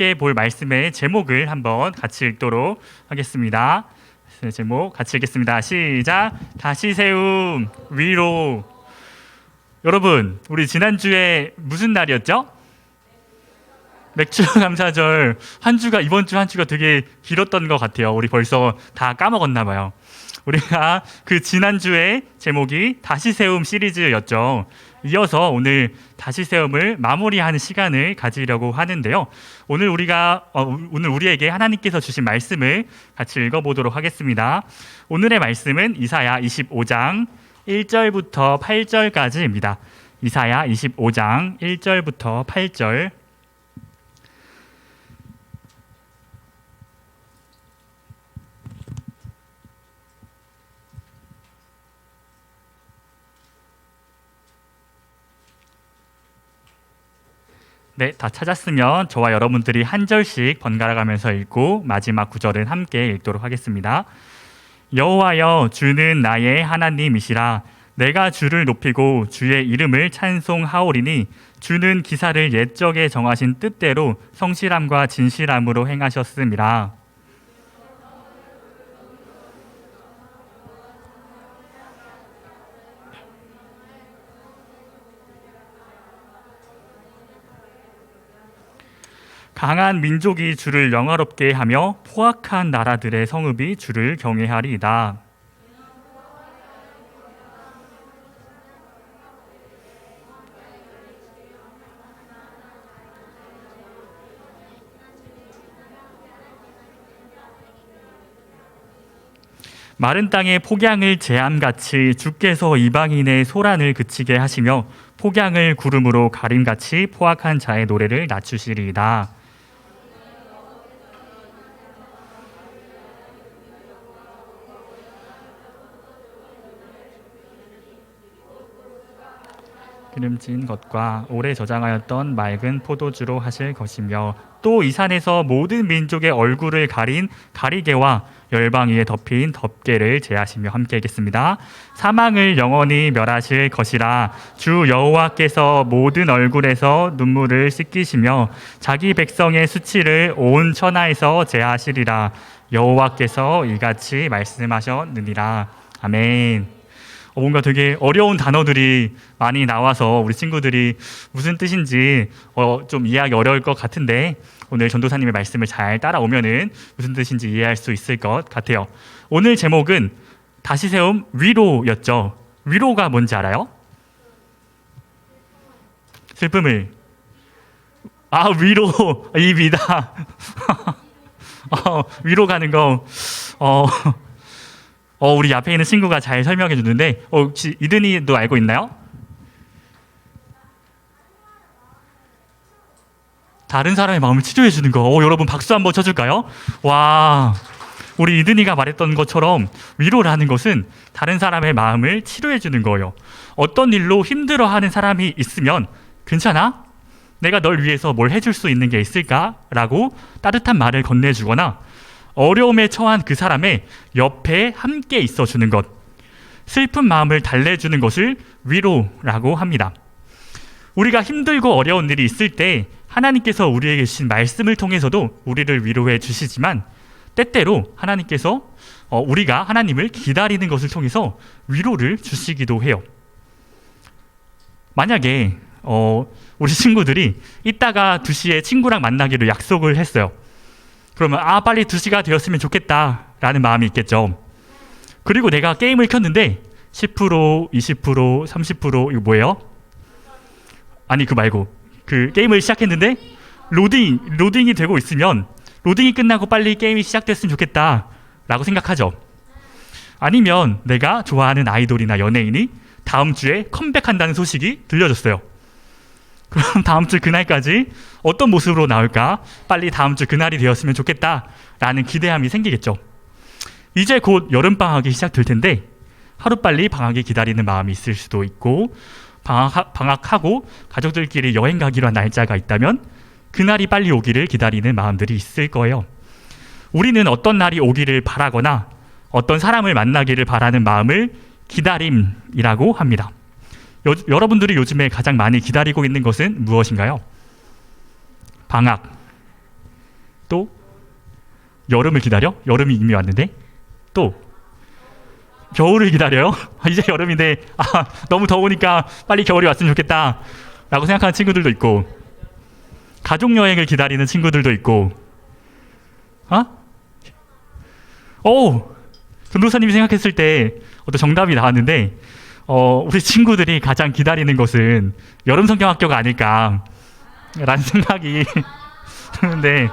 함께 볼 말씀의 제목을 한번 같이 읽도록 하겠습니다. 제목 같이 읽겠습니다. 시작. 다시 세움 위로. 여러분, 우리 지난주에 무슨 날이었죠? 맥주 감사절. 이번 주 한 주가 되게 길었던 것 같아요. 우리 벌써 다 까먹었나 봐요. 우리가 그 지난주에 제목이 다시 세움 시리즈였죠. 이어서 오늘 다시 세움을 마무리하는 시간을 가지려고 하는데요. 오늘 우리에게 하나님께서 주신 말씀을 같이 읽어보도록 하겠습니다. 오늘의 말씀은 이사야 25장 1절부터 8절까지입니다. 이사야 25장 1절부터 8절. 네, 다 찾았으면 저와 여러분들이 한 절씩 번갈아 가면서 읽고 마지막 구절은 함께 읽도록 하겠습니다. 여호와여, 주는 나의 하나님이시라. 내가 주를 높이고 주의 이름을 찬송하오리니 주는 기사를 옛적에 정하신 뜻대로 성실함과 진실함으로 행하셨음이라. 강한 민족이 주를 영화롭게 하며 포악한 나라들의 성읍이 주를 경외하리이다. 마른 땅에 폭양을 재암같이 주께서 이방인의 소란을 그치게 하시며 폭양을 구름으로 가림같이 포악한 자의 노래를 낮추시리이다. 기름진 것과 오래 저장하였던 맑은 포도주로 하실 것이며 또 이 산에서 모든 민족의 얼굴을 가린 가리개와 열방 위에 덮인 덮개를 제하시며 함께 하겠습니다. 사망을 영원히 멸하실 것이라. 주 여호와께서 모든 얼굴에서 눈물을 씻기시며 자기 백성의 수치를 온 천하에서 제하시리라. 여호와께서 이같이 말씀하셨느니라. 아멘. 뭔가 되게 어려운 단어들이 많이 나와서 우리 친구들이 무슨 뜻인지 좀 이해하기 어려울 것 같은데 오늘 전도사님의 말씀을 잘 따라오면은 무슨 뜻인지 이해할 수 있을 것 같아요. 오늘 제목은 다시 세움 위로였죠. 위로가 뭔지 알아요? 슬픔을 위로 입이다. 위로 가는 거. 우리 앞에 있는 친구가 잘 설명해 주는데 혹시 이든이도 알고 있나요? 다른 사람의 마음을 치료해 주는 거. 여러분 박수 한번 쳐줄까요? 와, 우리 이든이가 말했던 것처럼 위로라는 것은 다른 사람의 마음을 치료해 주는 거예요. 어떤 일로 힘들어하는 사람이 있으면 괜찮아? 내가 널 위해서 뭘 해줄 수 있는 게 있을까? 라고 따뜻한 말을 건네주거나 어려움에 처한 그 사람의 옆에 함께 있어주는 것, 슬픈 마음을 달래주는 것을 위로라고 합니다. 우리가 힘들고 어려운 일이 있을 때 하나님께서 우리에게 주신 말씀을 통해서도 우리를 위로해 주시지만 때때로 하나님께서 우리가 하나님을 기다리는 것을 통해서 위로를 주시기도 해요. 만약에 우리 친구들이 이따가 2시에 친구랑 만나기로 약속을 했어요. 그러면 빨리 2시가 되었으면 좋겠다라는 마음이 있겠죠. 그리고 내가 게임을 켰는데 10%, 20%, 30% 이거 뭐예요? 아니 그거 말고 그 게임을 시작했는데 로딩이 되고 있으면 로딩이 끝나고 빨리 게임이 시작됐으면 좋겠다라고 생각하죠. 아니면 내가 좋아하는 아이돌이나 연예인이 다음 주에 컴백한다는 소식이 들려졌어요. 그럼 다음 주 그날까지 어떤 모습으로 나올까? 빨리 다음 주 그날이 되었으면 좋겠다라는 기대함이 생기겠죠. 이제 곧 여름방학이 시작될 텐데 하루빨리 방학이 기다리는 마음이 있을 수도 있고 방학하고 가족들끼리 여행 가기로 한 날짜가 있다면 그날이 빨리 오기를 기다리는 마음들이 있을 거예요. 우리는 어떤 날이 오기를 바라거나 어떤 사람을 만나기를 바라는 마음을 기다림이라고 합니다. 여러분들이 요즘에 가장 많이 기다리고 있는 것은 무엇인가요? 방학. 또 여름을 기다려? 여름이 이미 왔는데? 또 겨울을 기다려요? 이제 여름인데 너무 더우니까 빨리 겨울이 왔으면 좋겠다 라고 생각하는 친구들도 있고, 가족여행을 기다리는 친구들도 있고, 전도사님이 생각했을 때 어떤 정답이 나왔는데, 우리 친구들이 가장 기다리는 것은 여름 성경학교가 아닐까 라는 생각이 드는데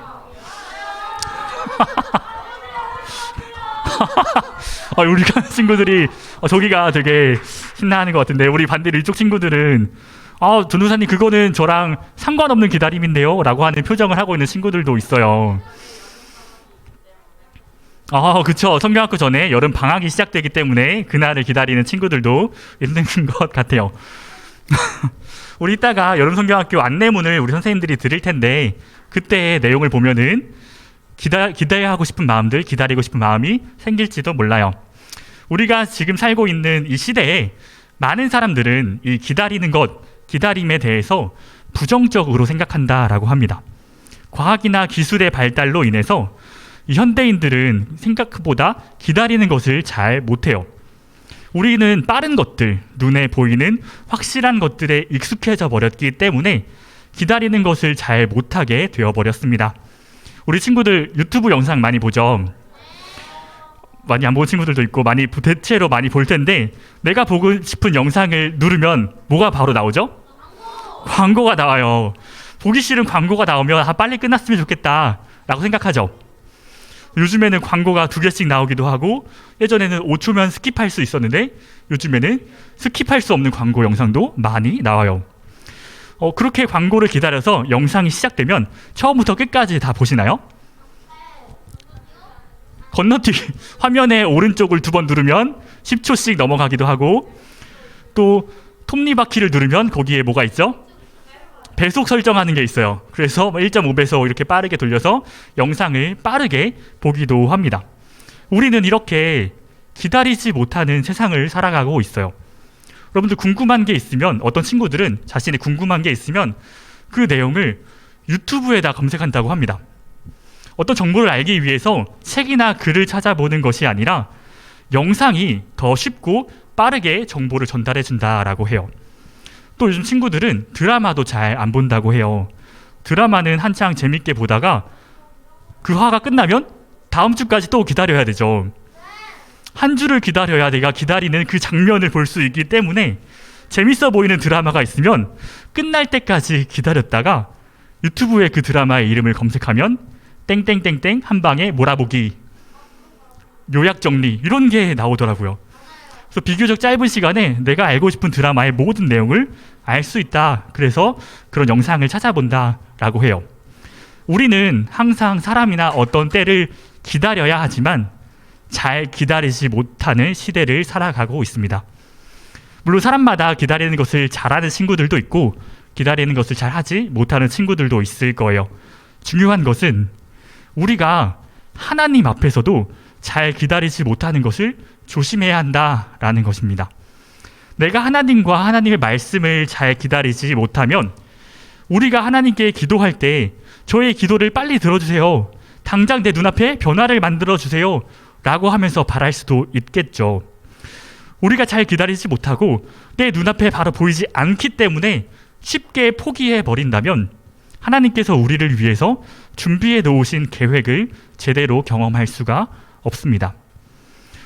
우리가 친구들이 저기가 되게 신나하는 것 같은데, 우리 반대로 이쪽 친구들은 전도사님 그거는 저랑 상관없는 기다림인데요 라고 하는 표정을 하고 있는 친구들도 있어요. 그쵸. 성경학교 전에 여름 방학이 시작되기 때문에 그날을 기다리는 친구들도 있는 것 같아요. 우리 이따가 여름 성경학교 안내문을 우리 선생님들이 드릴 텐데, 그때의 내용을 보면은 기대하고 싶은 마음들, 기다리고 싶은 마음이 생길지도 몰라요. 우리가 지금 살고 있는 이 시대에 많은 사람들은 이 기다리는 것, 기다림에 대해서 부정적으로 생각한다라고 합니다. 과학이나 기술의 발달로 인해서 이 현대인들은 생각보다 기다리는 것을 잘 못해요. 우리는 빠른 것들, 눈에 보이는 확실한 것들에 익숙해져 버렸기 때문에 기다리는 것을 잘 못하게 되어버렸습니다. 우리 친구들 유튜브 영상 많이 보죠? 많이 안 보는 친구들도 있고 대체로 많이 볼 텐데, 내가 보고 싶은 영상을 누르면 뭐가 바로 나오죠? 광고가 나와요. 보기 싫은 광고가 나오면 빨리 끝났으면 좋겠다 라고 생각하죠. 요즘에는 광고가 2개씩 나오기도 하고, 예전에는 5초면 스킵할 수 있었는데 요즘에는 스킵할 수 없는 광고 영상도 많이 나와요. 그렇게 광고를 기다려서 영상이 시작되면 처음부터 끝까지 다 보시나요? 건너뛰기, 화면의 오른쪽을 2번 누르면 10초씩 넘어가기도 하고, 또 톱니바퀴를 누르면 거기에 뭐가 있죠? 배속 설정하는 게 있어요. 그래서 1.5배속 이렇게 빠르게 돌려서 영상을 빠르게 보기도 합니다. 우리는 이렇게 기다리지 못하는 세상을 살아가고 있어요. 여러분들 궁금한 게 있으면, 어떤 친구들은 자신이 궁금한 게 있으면 그 내용을 유튜브에다 검색한다고 합니다. 어떤 정보를 알기 위해서 책이나 글을 찾아보는 것이 아니라 영상이 더 쉽고 빠르게 정보를 전달해 준다라고 해요. 또 요즘 친구들은 드라마도 잘 안 본다고 해요. 드라마는 한창 재밌게 보다가 그 화가 끝나면 다음 주까지 또 기다려야 되죠. 한 주를 기다려야 내가 기다리는 그 장면을 볼 수 있기 때문에 재밌어 보이는 드라마가 있으면 끝날 때까지 기다렸다가 유튜브에 그 드라마의 이름을 검색하면 땡땡땡땡 한 방에 몰아보기, 요약 정리 이런 게 나오더라고요. 그래서 비교적 짧은 시간에 내가 알고 싶은 드라마의 모든 내용을 알 수 있다. 그래서 그런 영상을 찾아본다라고 해요. 우리는 항상 사람이나 어떤 때를 기다려야 하지만 잘 기다리지 못하는 시대를 살아가고 있습니다. 물론 사람마다 기다리는 것을 잘하는 친구들도 있고 기다리는 것을 잘 하지 못하는 친구들도 있을 거예요. 중요한 것은 우리가 하나님 앞에서도 잘 기다리지 못하는 것을 조심해야 한다라는 것입니다. 내가 하나님과 하나님의 말씀을 잘 기다리지 못하면 우리가 하나님께 기도할 때 저의 기도를 빨리 들어주세요, 당장 내 눈앞에 변화를 만들어주세요 라고 하면서 바랄 수도 있겠죠. 우리가 잘 기다리지 못하고 내 눈앞에 바로 보이지 않기 때문에 쉽게 포기해 버린다면 하나님께서 우리를 위해서 준비해 놓으신 계획을 제대로 경험할 수가 없습니다.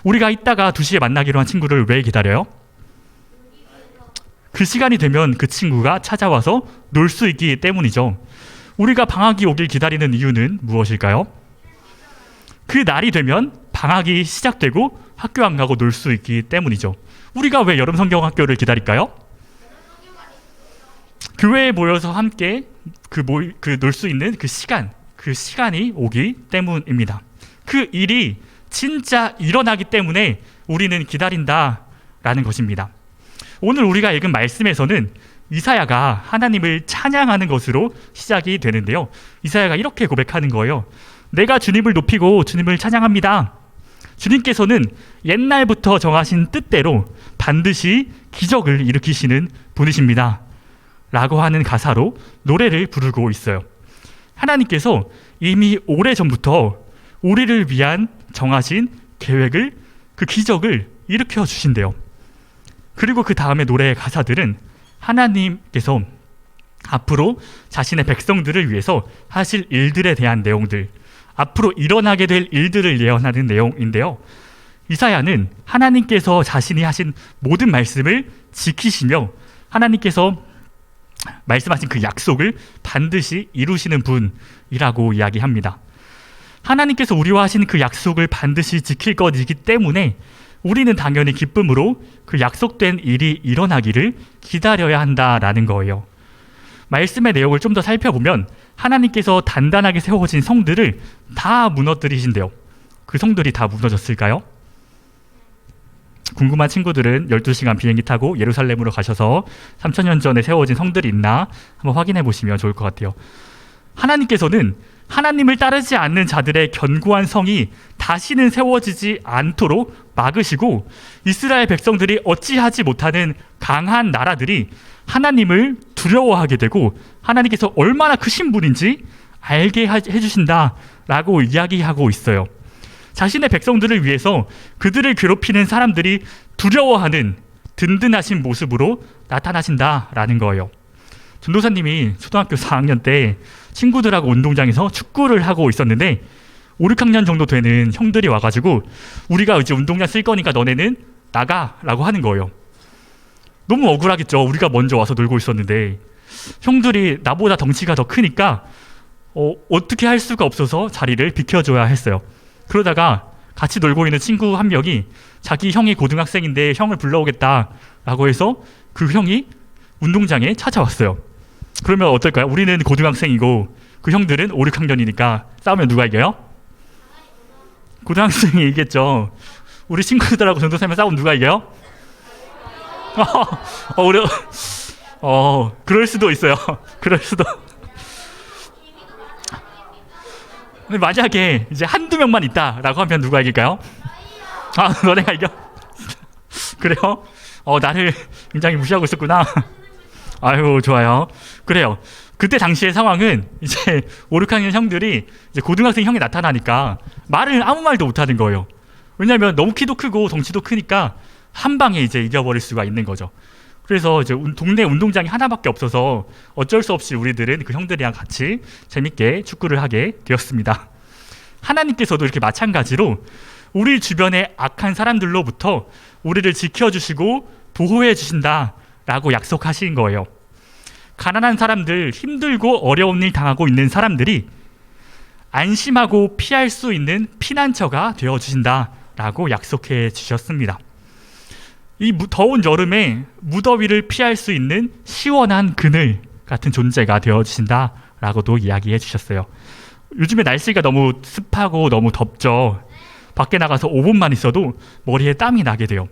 우리가 이따가 2시에 만나기로 한 친구를 왜 기다려요? 그 시간이 되면 그 친구가 찾아와서 놀 수 있기 때문이죠. 우리가 방학이 오길 기다리는 이유는 무엇일까요? 그 날이 되면 방학이 시작되고 학교 안 가고 놀 수 있기 때문이죠. 우리가 왜 여름 성경학교를 기다릴까요? 교회에 모여서 함께 놀 수 있는 그 시간이 오기 때문입니다. 그 일이 진짜 일어나기 때문에 우리는 기다린다라는 것입니다. 오늘 우리가 읽은 말씀에서는 이사야가 하나님을 찬양하는 것으로 시작이 되는데요. 이사야가 이렇게 고백하는 거예요. 내가 주님을 높이고 주님을 찬양합니다. 주님께서는 옛날부터 정하신 뜻대로 반드시 기적을 일으키시는 분이십니다 라고 하는 가사로 노래를 부르고 있어요. 하나님께서 이미 오래전부터 우리를 위한 정하신 계획을, 그 기적을 일으켜 주신대요. 그리고 그 다음에 노래의 가사들은 하나님께서 앞으로 자신의 백성들을 위해서 하실 일들에 대한 내용들, 앞으로 일어나게 될 일들을 예언하는 내용인데요. 이사야는 하나님께서 자신이 하신 모든 말씀을 지키시며 하나님께서 말씀하신 그 약속을 반드시 이루시는 분이라고 이야기합니다. 하나님께서 우리와 하신 그 약속을 반드시 지킬 것이기 때문에 우리는 당연히 기쁨으로 그 약속된 일이 일어나기를 기다려야 한다라는 거예요. 말씀의 내용을 좀 더 살펴보면 하나님께서 단단하게 세워진 성들을 다 무너뜨리신대요. 그 성들이 다 무너졌을까요? 궁금한 친구들은 12시간 비행기 타고 예루살렘으로 가셔서 3000년 전에 세워진 성들이 있나 한번 확인해 보시면 좋을 것 같아요. 하나님께서는 하나님을 따르지 않는 자들의 견고한 성이 다시는 세워지지 않도록 막으시고, 이스라엘 백성들이 어찌하지 못하는 강한 나라들이 하나님을 두려워하게 되고 하나님께서 얼마나 크신 분인지 알게 해주신다라고 이야기하고 있어요. 자신의 백성들을 위해서 그들을 괴롭히는 사람들이 두려워하는 든든하신 모습으로 나타나신다라는 거예요. 전도사님이 초등학교 4학년 때 친구들하고 운동장에서 축구를 하고 있었는데 5, 6학년 정도 되는 형들이 와가지고 우리가 이제 운동장 쓸 거니까 너네는 나가라고 하는 거예요. 너무 억울하겠죠. 우리가 먼저 와서 놀고 있었는데 형들이 나보다 덩치가 더 크니까 어떻게 할 수가 없어서 자리를 비켜줘야 했어요. 그러다가 같이 놀고 있는 친구 한 명이 자기 형이 고등학생인데 형을 불러오겠다라고 해서 그 형이 운동장에 찾아왔어요. 그러면 어떨까요? 우리는 고등학생이고 그 형들은 5, 6학년이니까 싸우면 누가 이겨요? 고등학생이 이겼죠. 우리 친구들하고 전도사님 싸우면 누가 이겨요? 그럴 수도 있어요. 그럴 수도. 근데 만약에 이제 한두 명만 있다라고 하면 누가 이길까요? 너네가 이겨? 그래요? 나를 굉장히 무시하고 있었구나. 아유, 좋아요. 그래요. 그때 당시의 상황은 이제 5, 6학년 형들이 이제 고등학생 형이 나타나니까 말을 아무 말도 못하는 거예요. 왜냐하면 너무 키도 크고 덩치도 크니까 한 방에 이제 이겨버릴 수가 있는 거죠. 그래서 이제 동네 운동장이 하나밖에 없어서 어쩔 수 없이 우리들은 그 형들이랑 같이 재밌게 축구를 하게 되었습니다. 하나님께서도 이렇게 마찬가지로 우리 주변의 악한 사람들로부터 우리를 지켜주시고 보호해 주신다라고 약속하신 거예요. 가난한 사람들, 힘들고 어려운 일 당하고 있는 사람들이 안심하고 피할 수 있는 피난처가 되어주신다라고 약속해 주셨습니다. 이 더운 여름에 무더위를 피할 수 있는 시원한 그늘 같은 존재가 되어주신다라고도 이야기해 주셨어요. 요즘에 날씨가 너무 습하고 너무 덥죠. 밖에 나가서 5분만 있어도 머리에 땀이 나게 돼요.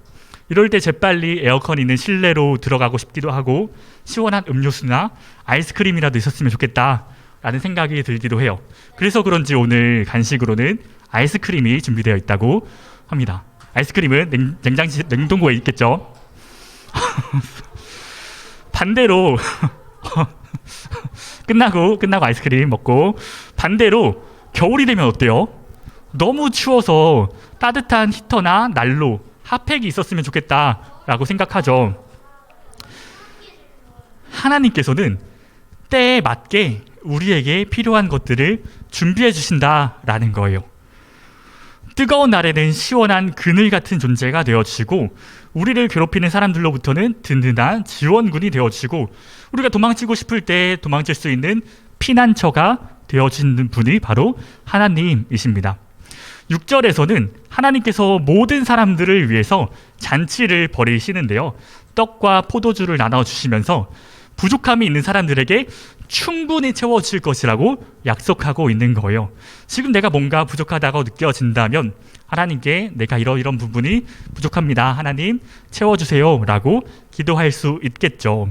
이럴 때 재빨리 에어컨 있는 실내로 들어가고 싶기도 하고 시원한 음료수나 아이스크림이라도 있었으면 좋겠다라는 생각이 들기도 해요. 그래서 그런지 오늘 간식으로는 아이스크림이 준비되어 있다고 합니다. 아이스크림은 냉동고에 있겠죠. 반대로 끝나고 아이스크림 먹고 반대로 겨울이 되면 어때요? 너무 추워서 따뜻한 히터나 난로, 핫팩이 있었으면 좋겠다라고 생각하죠. 하나님께서는 때에 맞게 우리에게 필요한 것들을 준비해 주신다라는 거예요. 뜨거운 날에는 시원한 그늘 같은 존재가 되어주시고 우리를 괴롭히는 사람들로부터는 든든한 지원군이 되어주시고 우리가 도망치고 싶을 때 도망칠 수 있는 피난처가 되어주시는 분이 바로 하나님이십니다. 6절에서는 하나님께서 모든 사람들을 위해서 잔치를 벌이시는데요. 떡과 포도주를 나눠주시면서 부족함이 있는 사람들에게 충분히 채워주실 것이라고 약속하고 있는 거예요. 지금 내가 뭔가 부족하다고 느껴진다면 하나님께 내가 이런 부분이 부족합니다. 하나님 채워주세요 라고 기도할 수 있겠죠.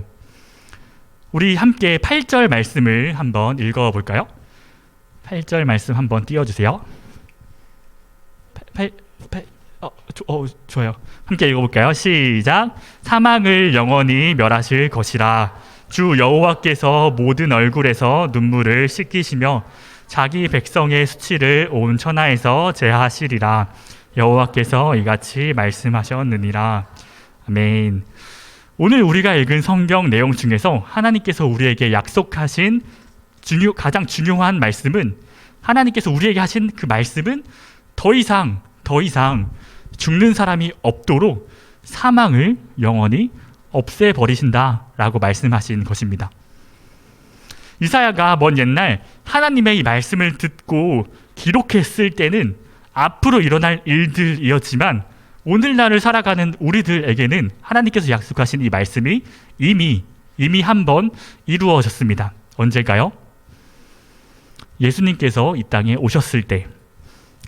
우리 함께 8절 말씀을 한번 읽어볼까요? 8절 말씀 한번 띄워주세요. 좋아요. 함께 읽어볼까요? 시작. 사망을 영원히 멸하실 것이라 주 여호와께서 모든 얼굴에서 눈물을 씻기시며 자기 백성의 수치를 온 천하에서 제하시리라. 여호와께서 이같이 말씀하셨느니라. 아멘. 오늘 우리가 읽은 성경 내용 중에서 하나님께서 우리에게 약속하신 가장 중요한 말씀은, 하나님께서 우리에게 하신 그 말씀은 더 이상 죽는 사람이 없도록 사망을 영원히 없애버리신다라고 말씀하신 것입니다. 이사야가 먼 옛날 하나님의 이 말씀을 듣고 기록했을 때는 앞으로 일어날 일들이었지만, 오늘날을 살아가는 우리들에게는 하나님께서 약속하신 이 말씀이 이미 한 번 이루어졌습니다. 언제가요? 예수님께서 이 땅에 오셨을 때,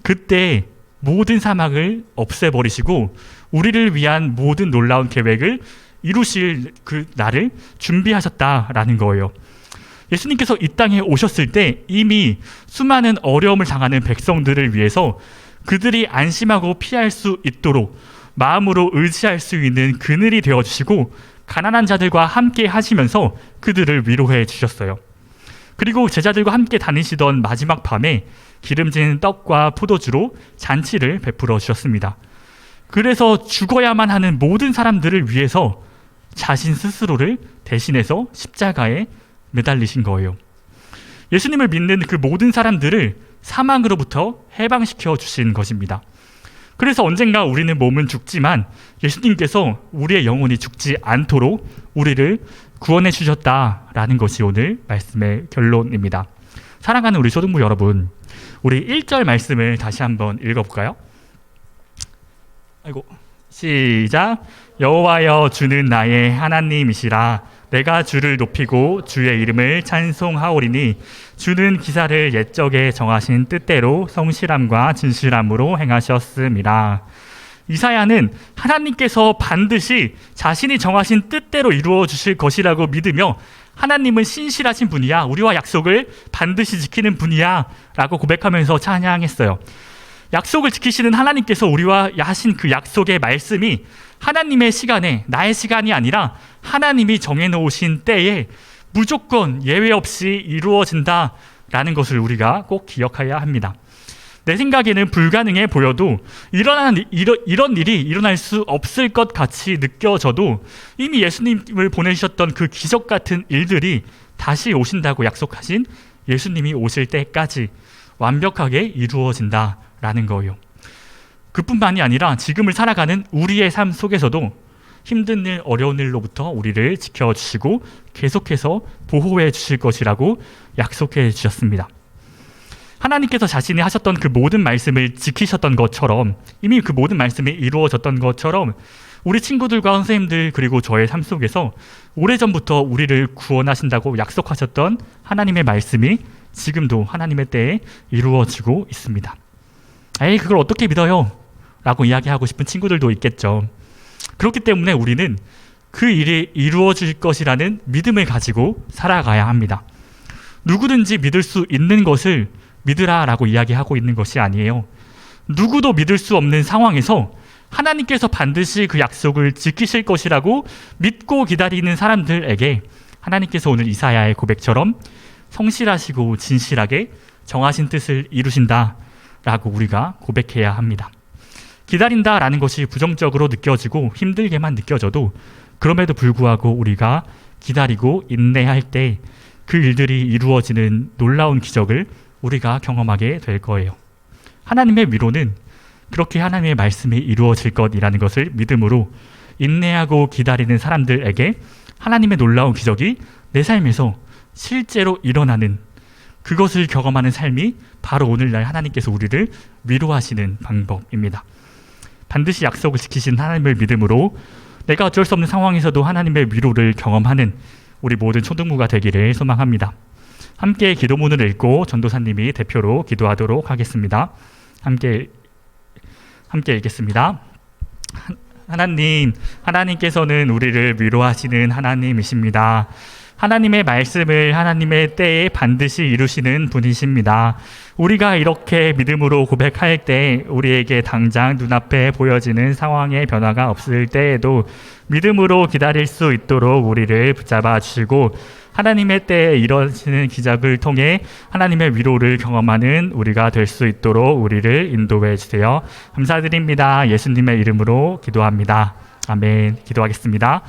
그때 모든 사망을 없애버리시고 우리를 위한 모든 놀라운 계획을 이루실 그 날을 준비하셨다라는 거예요. 예수님께서 이 땅에 오셨을 때 이미 수많은 어려움을 당하는 백성들을 위해서 그들이 안심하고 피할 수 있도록 마음으로 의지할 수 있는 그늘이 되어주시고, 가난한 자들과 함께 하시면서 그들을 위로해 주셨어요. 그리고 제자들과 함께 다니시던 마지막 밤에 기름진 떡과 포도주로 잔치를 베풀어 주셨습니다. 그래서 죽어야만 하는 모든 사람들을 위해서 자신 스스로를 대신해서 십자가에 매달리신 거예요. 예수님을 믿는 그 모든 사람들을 사망으로부터 해방시켜 주신 것입니다. 그래서 언젠가 우리는 몸은 죽지만 예수님께서 우리의 영혼이 죽지 않도록 우리를 구원해 주셨다라는 것이 오늘 말씀의 결론입니다. 사랑하는 우리 초등부 여러분, 우리 1절 말씀을 다시 한번 읽어볼까요? 시작. 여호와여, 주는 나의 하나님이시라. 내가 주를 높이고 주의 이름을 찬송하오리니 주는 기사를 옛적에 정하신 뜻대로 성실함과 진실함으로 행하셨음이라. 이사야는 하나님께서 반드시 자신이 정하신 뜻대로 이루어 주실 것이라고 믿으며, 하나님은 신실하신 분이야, 우리와 약속을 반드시 지키는 분이야 라고 고백하면서 찬양했어요. 약속을 지키시는 하나님께서 우리와 하신 그 약속의 말씀이 하나님의 시간에, 나의 시간이 아니라 하나님이 정해놓으신 때에 무조건 예외 없이 이루어진다라는 것을 우리가 꼭 기억해야 합니다. 내 생각에는 불가능해 보여도, 이런 일이 일어날 수 없을 것 같이 느껴져도 이미 예수님을 보내주셨던 그 기적 같은 일들이 다시 오신다고 약속하신 예수님이 오실 때까지 완벽하게 이루어진다라는 거예요. 그뿐만이 아니라 지금을 살아가는 우리의 삶 속에서도 힘든 일, 어려운 일로부터 우리를 지켜주시고 계속해서 보호해 주실 것이라고 약속해 주셨습니다. 하나님께서 자신이 하셨던 그 모든 말씀을 지키셨던 것처럼, 이미 그 모든 말씀이 이루어졌던 것처럼, 우리 친구들과 선생님들 그리고 저의 삶 속에서 오래전부터 우리를 구원하신다고 약속하셨던 하나님의 말씀이 지금도 하나님의 때에 이루어지고 있습니다. 에이, 그걸 어떻게 믿어요? 라고 이야기하고 싶은 친구들도 있겠죠. 그렇기 때문에 우리는 그 일이 이루어질 것이라는 믿음을 가지고 살아가야 합니다. 누구든지 믿을 수 있는 것을 믿으라 라고 이야기하고 있는 것이 아니에요. 누구도 믿을 수 없는 상황에서 하나님께서 반드시 그 약속을 지키실 것이라고 믿고 기다리는 사람들에게 하나님께서 오늘 이사야의 고백처럼 성실하시고 진실하게 정하신 뜻을 이루신다 라고 우리가 고백해야 합니다. 기다린다라는 것이 부정적으로 느껴지고 힘들게만 느껴져도, 그럼에도 불구하고 우리가 기다리고 인내할 때 그 일들이 이루어지는 놀라운 기적을 우리가 경험하게 될 거예요. 하나님의 위로는 그렇게 하나님의 말씀이 이루어질 것이라는 것을 믿음으로 인내하고 기다리는 사람들에게 하나님의 놀라운 기적이 내 삶에서 실제로 일어나는, 그것을 경험하는 삶이 바로 오늘날 하나님께서 우리를 위로하시는 방법입니다. 반드시 약속을 지키신 하나님을 믿음으로 내가 어쩔 수 없는 상황에서도 하나님의 위로를 경험하는 우리 모든 초등부가 되기를 소망합니다. 함께 기도문을 읽고 전도사님이 대표로 기도하도록 하겠습니다. 함께 읽겠습니다. 하나님께서는 우리를 위로하시는 하나님이십니다. 하나님의 말씀을 하나님의 때에 반드시 이루시는 분이십니다. 우리가 이렇게 믿음으로 고백할 때 우리에게 당장 눈앞에 보여지는 상황의 변화가 없을 때에도 믿음으로 기다릴 수 있도록 우리를 붙잡아 주시고, 하나님의 때에 이루어지는 기적을 통해 하나님의 위로를 경험하는 우리가 될 수 있도록 우리를 인도해 주세요. 감사드립니다. 예수님의 이름으로 기도합니다. 아멘. 기도하겠습니다.